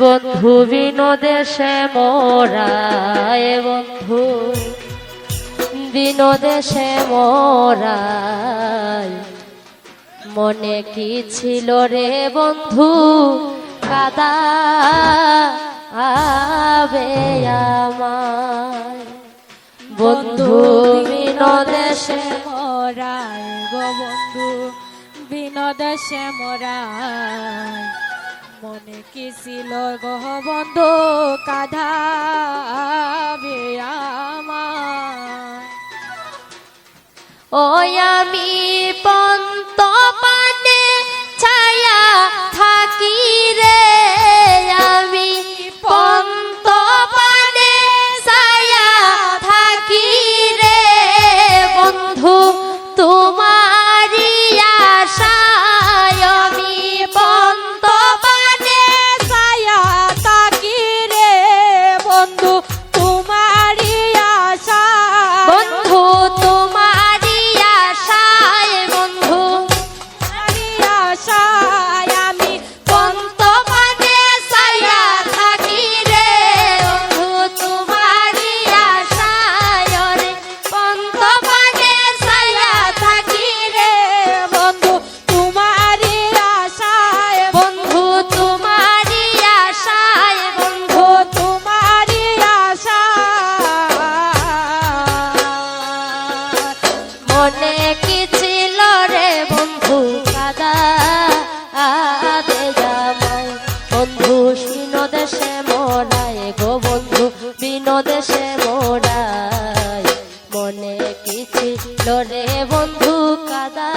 বন্ধু বিনোদেশে মোরায় বন্ধু বিনোদেশে মোরায় মনে কি ছিল রে বন্ধু কাদা আবে আমায় বন্ধু বিনোদেশে মোরায় গো বন্ধু বিনোদেশে মোরায় মনে কি ছিল গো বন্ধু কাঁদাবে আমায় ওই আমি পন্ত পানে ছায়া থাকি রে আমি পন্ত পানে ছায়া থাকি রে বন্ধু তোমারি আশায় আমি পন্ত পানে ছায়া থাকি রে বন্ধু তোমারি আশা বন্ধু তোমারি আশায় বন্ধু আশায় আমি পন্ত পানে ছায়া থাকি রে বন্ধু তোমারি আশায় রে পন্ত পানে ছায়া থাকি রে বন্ধু তোমারি আশায় বন্ধু তোমারি আশায় বন্ধু তোমারি আশা মনে কি ছিল রে বন্ধু কাদা আবে জামাই বন্ধু বিনোদেশে মোরায় গো বন্ধু বিনোদেশে মোরায় মনে কি ছিল রে বন্ধু কাদা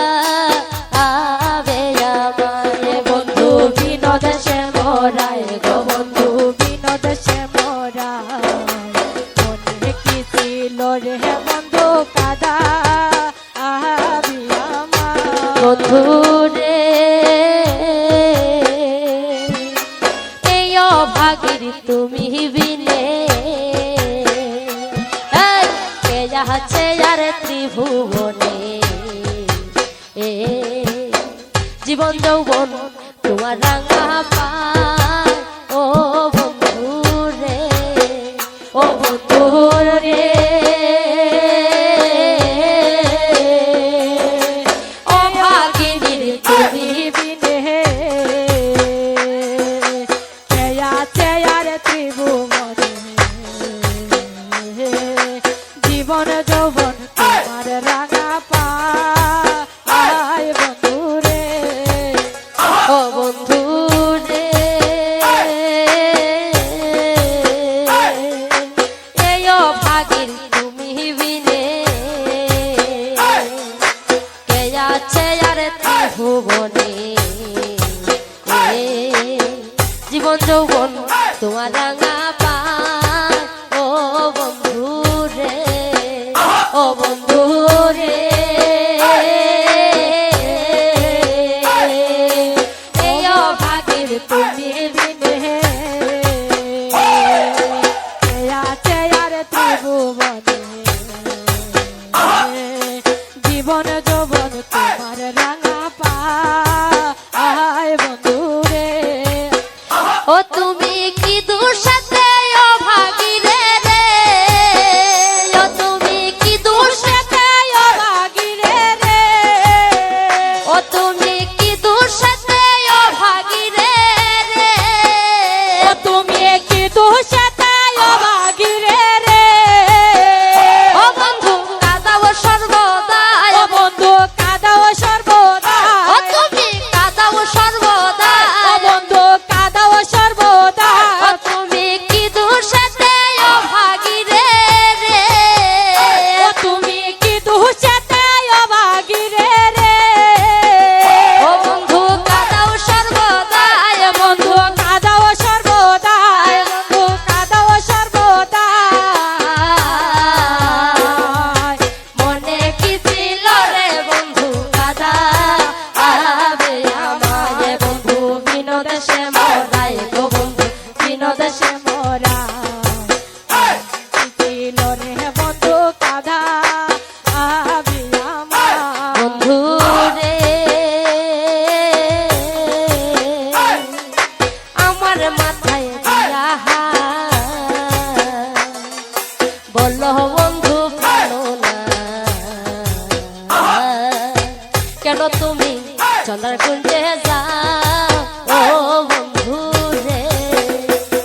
আবে জামাই বন্ধু বিনোদেশে মোরায় গো বন্ধু বিনোদেশে মোরায় মনে কি ছিল রে বন্ধু কাদা আবি আমার বন্ধু রে এই অভাগীর তুমি বিনে এই, কে যাচ্ছে আর ত্রিভুবনে এ জীবন যৌবন তোমার রাঙা পায় ও বন্ধু রে ও বন্ধু রে অভাগিনীর তুমি বিনে চেয়া চেয়ার ত্রিভুবনে জীবন যৌবন তোমার রাঙা পায় বন্ধু রে ও বন্ধু রে এই অভাগীর তুমি বিনে কে আছে আর ত্রিভুবনে জীবন যৌবন তোমার রাঙা পায় ও বন্ধু রে ও বন্ধু রে এই অভাগীর তুমি বিনে চেয়া চেয়ার ত্রিভুবনে জীবন যৌবন তোমার রাঙা পায় বন্ধু রে ও তুমি কি দুঃসাথে অভাগী রে রে ও তুমি কি দুঃসাথে অভাগী রে রে ও তুমি কি দুঃসাথে অভাগী রে রে ও তুমি কি দুঃসাথে অভাগী রে রে ও বন্ধু কাঁদাও সর্বদা ও বন্ধু কাঁদাও সর্বদা ও তুমি কাঁদাও সর্বদা ও বন্ধু কাঁদাও সর্বদা ও তুমি কি দুঃসাথে অভাগী রে রে ও তুমি কি দুঃসাথে অভাগী রে রে ও বন্ধু কাঁদাও সর্বদা বন্ধু কাঁদাও সর্বদা বন্ধু কাঁদাও সর্বদা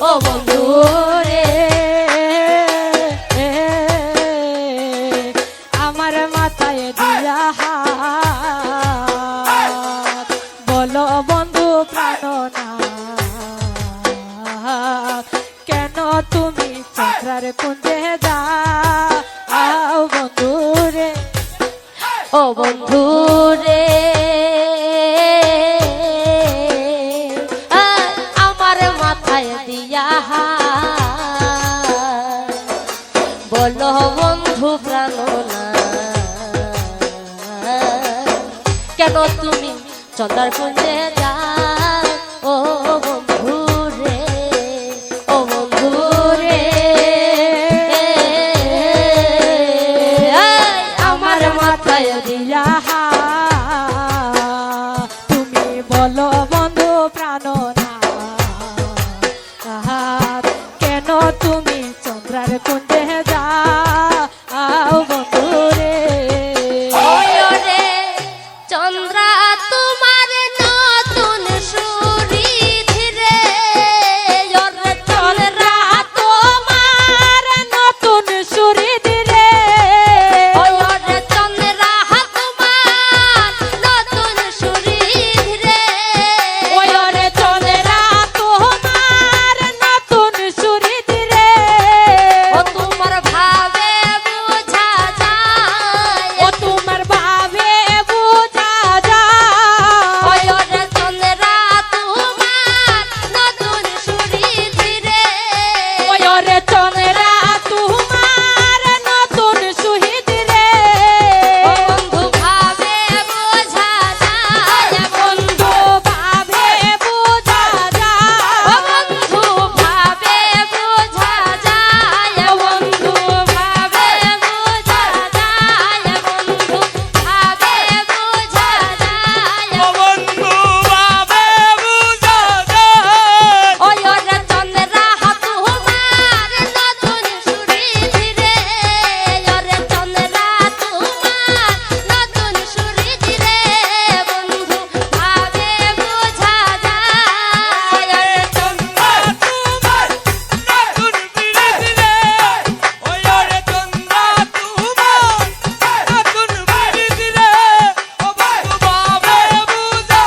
ও বন্ধু রে আমার মাথায় দিয়া হাত বলো বন্ধু প্রাণনাথ কেন তুমি চক্রার কুঞ্জে যাও বন্ধু রে ও বন্ধু রে আমার মাথায় দিয়া হাত বলো বন্ধু প্রাণনাথ কেন তুমি চন্দ্রার কুঞ্জে যাও ও বন্ধু রে ও বন্ধু রে আমার মাথায় দিয়া হাত তুমি বলো বন্ধু প্রাণনাথ কেন তুমি চন্দ্রার কুঞ্জে যাও বন্ধু রে রে চন্দ্রা তোমার নতুন সুরি ধীরে চন্দ্রা তোমার নতুন সুরি দিরে রে চন্দ্রা তোমার নতুন সুরি ধীরে ওরে চন্দ্রা তোমার নতুন সুরি দিরে ও তোমার ভাবে বুঝা যায় ও তোমার ভাবে বুঝা যায় রে চন্দ্রা তোমার নতুন সুরি ধীরে ওরে চন্দ্রা তোমার নতুন সুহিত রে বন্ধু ভাবে বোঝা যায় বন্ধু ভাবে বুঝা যায় বন্ধু ভাবে বোঝা যায় বন্ধু ভাবে বোঝা যায় বন্ধু ভাবে বোঝা যায় বন্ধু ভাবে বুঝা যায় ওই রে চন্দ্রা তোমার নতুন সুরি ধীরে রে চন্দ্রা তোমার নতুন সুরি ধীরে বন্ধু ভাবে বোঝা যায় চন্দ্রা তোমার নতুন বিড়ি দিলে ওই রে চন্দ্রা তোমার নতুন বিড়ি দিলে ও বন্ধু ভাবে বুঝা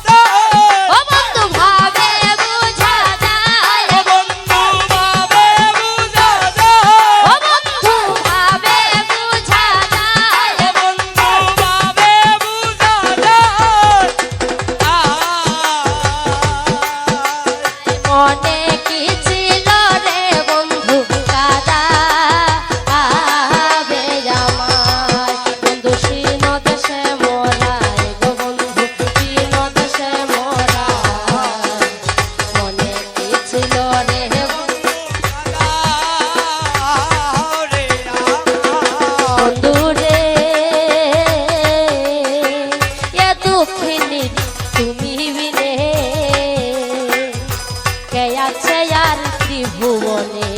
যায় ও বন্ধু ভাবে বোঝা যায় ও বন্ধু ভাবে বুঝা যায় ও বন্ধু ভাবে বোঝা যায় ও বন্ধু ভাবে বুঝা যায় মনে কি ছিল রে বন্ধু কাদা আবে আমার বন্ধু শীন দেশে মোরাই গো বন্ধু শীন দেশে মোরাই মনে কি ছিল রে বন্ধু রে এ দুঃখিনী তুমি বিনে কে আছে আর ত্রিভুবনে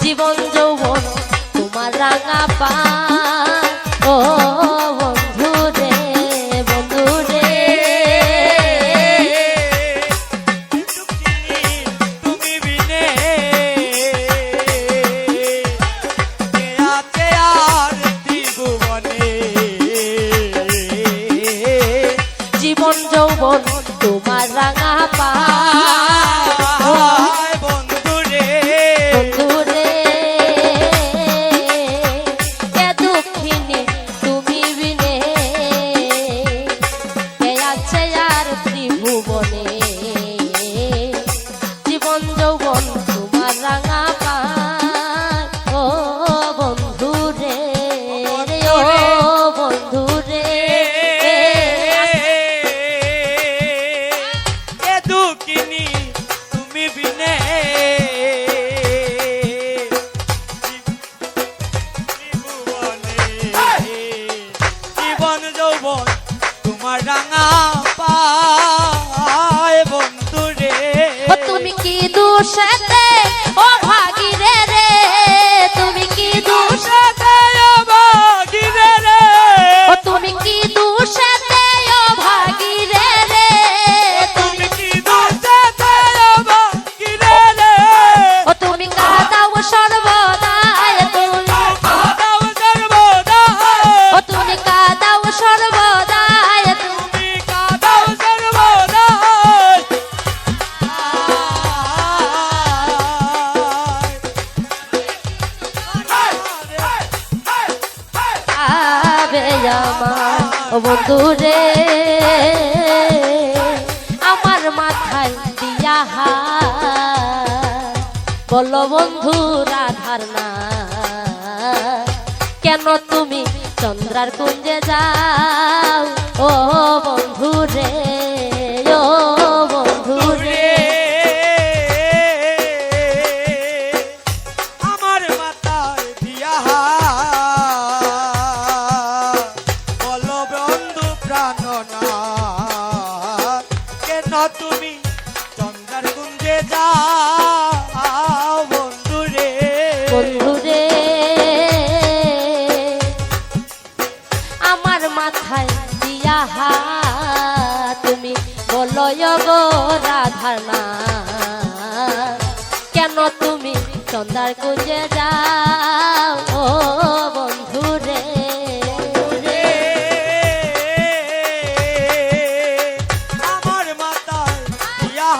জীবন যৌবন তোমার রাঙা পা ও বন্ধু রে বন্ধু রে তুমি বিনে কে আছে আর ত্রিভুবনে জীবন যৌবন তোমার রাঙা পা বন্ধু রে বন্ধু রে এ দুঃখিনী তুমি বিনে কে আছে আর ত্রিভুবনে জীবন যৌবন তোমার রাঙা পা ও বন্ধু রে ও বন্ধু রে এ দুঃখিনী তুমি বিনে ত্রিভুবনে জীবন যৌবন তোমার রাঙা পায় বন্ধু রে ও তুমি কি দোষেতে ও ভাগিরে রে তুমি কি দোষে ও তুমি কি দোষেতে ও ভাগিরে রে তুমি কি দোষে ও বন্ধু রে আমার মাথায় দিয়া হাত বলো বন্ধু রাধার না কেন তুমি চন্দ্রার কুঞ্জে যাও ও বন্ধু রে ও বন্ধু রে আমার মাথায় দিয়া বলো বন্ধু প্রাণনাথ কেন তুমি চন্দ্রার কুঞ্জে যাও বন্ধু রে বন্ধু রে আমার মাথায় দিয়া তুমি বলো গো রাধার না কেন তুমি চন্দ্রার কুঞ্জে যাও ও বন্ধু রে আমার মাথায় দিয়া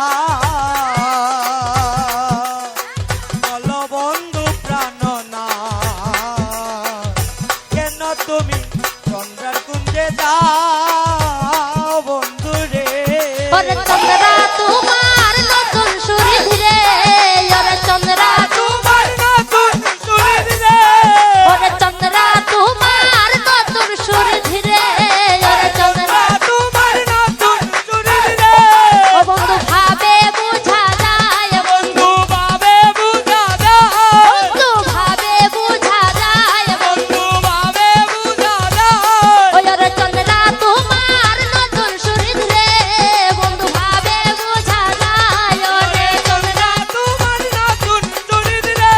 বলো বন্ধু প্রাণনাথ কেন তুমি চন্দ্রার কুঞ্জে যাও বন্ধু রে ওরে চন্দ্রা তোমার নতুন সুরি ধীরে ওরে চন্দ্রা তোমার নতুন সুরে দিলে ওরে চন্দ্রা তোমার নতুন সুরি ধীরে ওরে চন্দ্রা তোমার নতুন সুরে দিলে ও বন্ধু ভাবে বুঝা যায় বন্ধু ভাবে বুঝা যায় বন্ধু ভাবে বুঝা যায় বন্ধু ভাবে বুঝা যায় ওই ওরে চন্দ্রা তোমার নতুন সুরি ধীরে বন্ধু ভাবে বুঝা যায় ওরে চন্দ্রা তোমার নতুন সুরে দিলে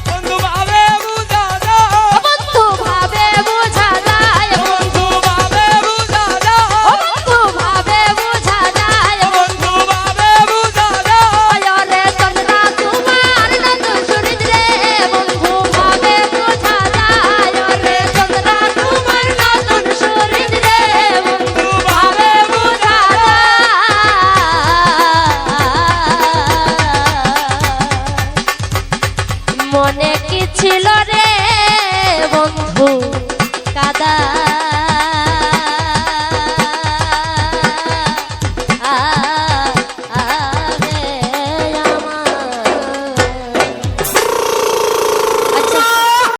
বন্ধু ভাবে বুঝা যায় বন্ধু ভাবে বুঝা যায় বন্ধু ভাবে বুঝা যায় বন্ধু ভাবে বুঝা যায় বন্ধু ভাবে বুঝা যায় ওরে চন্দ্রা তোমার নতুন সুরি ধীরে বন্ধু ভাবে বুঝা যায় ওরে চন্দ্রা তোমার নতুন সুরি ধীরে বন্ধু ভাবে বুঝা যায় মনে কি ছিল রে বন্ধু কাদা